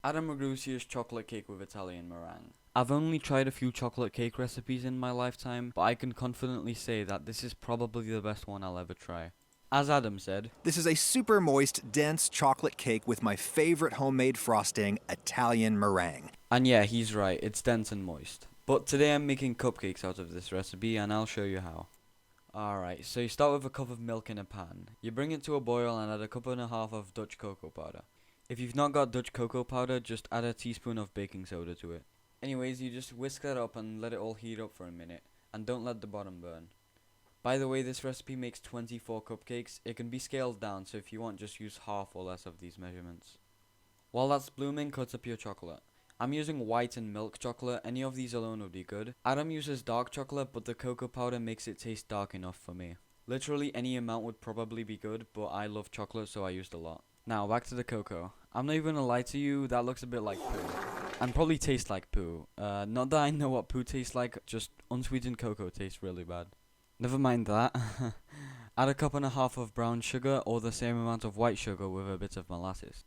Adam Ragusea's chocolate cake with Italian meringue. I've only tried a few chocolate cake recipes in my lifetime, but I can confidently say that this is probably the best one I'll ever try. As Adam said, This is a super moist, dense chocolate cake with my favorite homemade frosting, Italian meringue. and yeah, he's right, it's dense and moist. But today I'm making cupcakes out of this recipe and I'll show you how. Alright, so you start with a cup of milk in a pan. You bring it to a boil and add a cup and a half of Dutch cocoa powder. If you've not got Dutch cocoa powder, just add a teaspoon of baking soda to it. Anyways, you just whisk that up and let it all heat up for a minute, and don't let the bottom burn. By the way, this recipe makes 24 cupcakes. It can be scaled down, so if you want, just use half or less of these measurements. While that's blooming, cut up your chocolate. I'm using white and milk chocolate. Any of these alone would be good. Adam uses dark chocolate, but the cocoa powder makes it taste dark enough for me. Literally any amount would probably be good, but I love chocolate, so I used a lot. Now, back to the cocoa. I'm not even gonna lie to you, that looks a bit like poo. And probably tastes like poo. Not that I know what poo tastes like, just unsweetened cocoa tastes really bad. Never mind that. Add a cup and a half of brown sugar or the same amount of white sugar with a bit of molasses.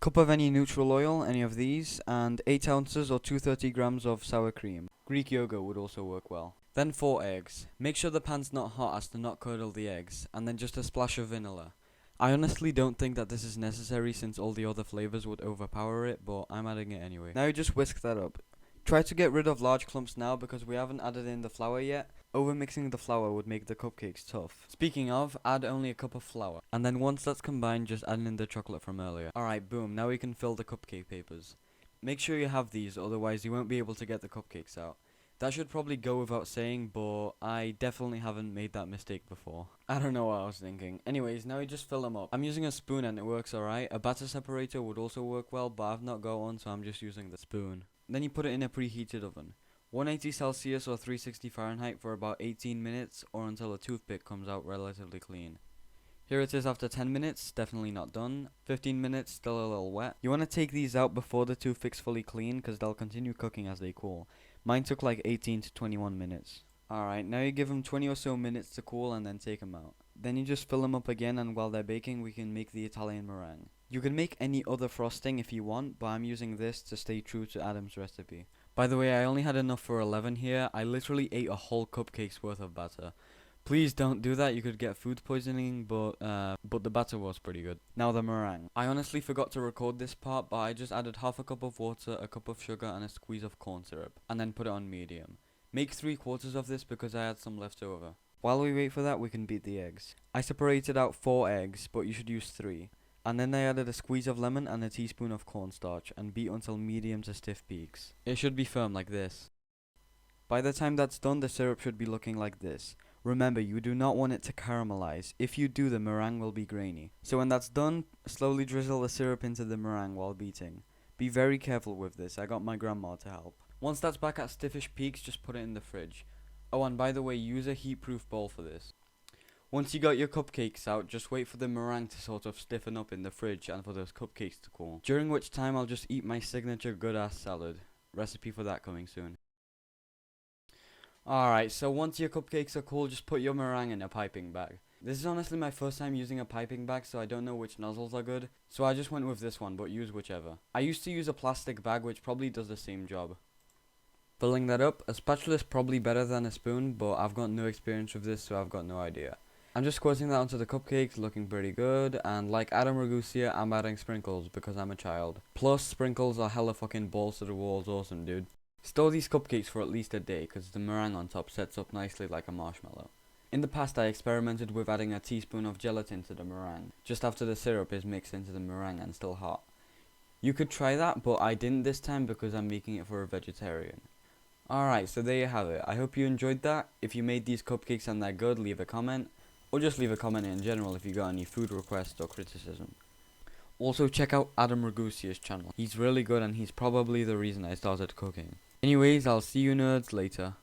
Cup of any neutral oil, any of these, and 8 ounces or 230 grams of sour cream. Greek yogurt would also work well. Then 4 eggs. Make sure the pan's not hot as to not curdle the eggs, and then just a splash of vanilla. I honestly don't think that this is necessary since all the other flavors would overpower it, but I'm adding it anyway. Now you just whisk that up. Try to get rid of large clumps now because we haven't added in the flour yet. Overmixing the flour would make the cupcakes tough. Speaking of, add only a cup of flour. And then once that's combined, just add in the chocolate from earlier. Alright, boom, now we can fill the cupcake papers. Make sure you have these, otherwise you won't be able to get the cupcakes out. That should probably go without saying, but I definitely haven't made that mistake before. I don't know what I was thinking. Anyways, now you just fill them up. I'm using a spoon and it works alright. A batter separator would also work well, but I've not got one, so I'm just using the spoon. Then you put it in a preheated oven. 180 Celsius or 360 Fahrenheit for about 18 minutes or until a toothpick comes out relatively clean. Here it is after 10 minutes, definitely not done. 15 minutes, still a little wet. You want to take these out before the toothpick's fully clean because they'll continue cooking as they cool. Mine took like 18 to 21 minutes. Alright, now you give them 20 or so minutes to cool and then take them out. Then you just fill them up again, and while they're baking we can make the Italian meringue. You can make any other frosting if you want, but I'm using this to stay true to Adam's recipe. By the way, I only had enough for 11 here. I literally ate a whole cupcake's worth of batter. Please don't do that, you could get food poisoning, but the batter was pretty good. Now the meringue. I honestly forgot to record this part, but I just added half a cup of water, a cup of sugar, and a squeeze of corn syrup, and then put it on medium. Make 3/4 of this because I had some left over. While we wait for that, we can beat the eggs. I separated out 4 eggs, but you should use 3. And then I added a squeeze of lemon and a teaspoon of cornstarch, and beat until medium to stiff peaks. It should be firm like this. By the time that's done, the syrup should be looking like this. Remember, you do not want it to caramelize. If you do, the meringue will be grainy. So when that's done, slowly drizzle the syrup into the meringue while beating. Be very careful with this, I got my grandma to help. Once that's back at stiffish peaks, just put it in the fridge. Oh, and by the way, use a heat-proof bowl for this. Once you got your cupcakes out, just wait for the meringue to sort of stiffen up in the fridge and for those cupcakes to cool. During which time I'll just eat my signature good-ass salad. Recipe for that coming soon. Alright, so once your cupcakes are cool, just put your meringue in a piping bag. This is honestly my first time using a piping bag, so I don't know which nozzles are good. So I just went with this one, but use whichever. I used to use a plastic bag, which probably does the same job. Filling that up, a spatula is probably better than a spoon, but I've got no experience with this, so I've got no idea. I'm just squirting that onto the cupcakes, looking pretty good, and like Adam Ragusea, I'm adding sprinkles because I'm a child. Plus, sprinkles are hella fucking balls to the walls awesome, dude. Store these cupcakes for at least a day because the meringue on top sets up nicely like a marshmallow. In the past I experimented with adding a teaspoon of gelatin to the meringue, just after the syrup is mixed into the meringue and still hot. You could try that, but I didn't this time because I'm making it for a vegetarian. Alright, so there you have it. I hope you enjoyed that. If you made these cupcakes and they're good, leave a comment. Or just leave a comment in general if you got any food requests or criticism. Also check out Adam Ragusea's channel. He's really good and he's probably the reason I started cooking. Anyways, I'll see you nerds later.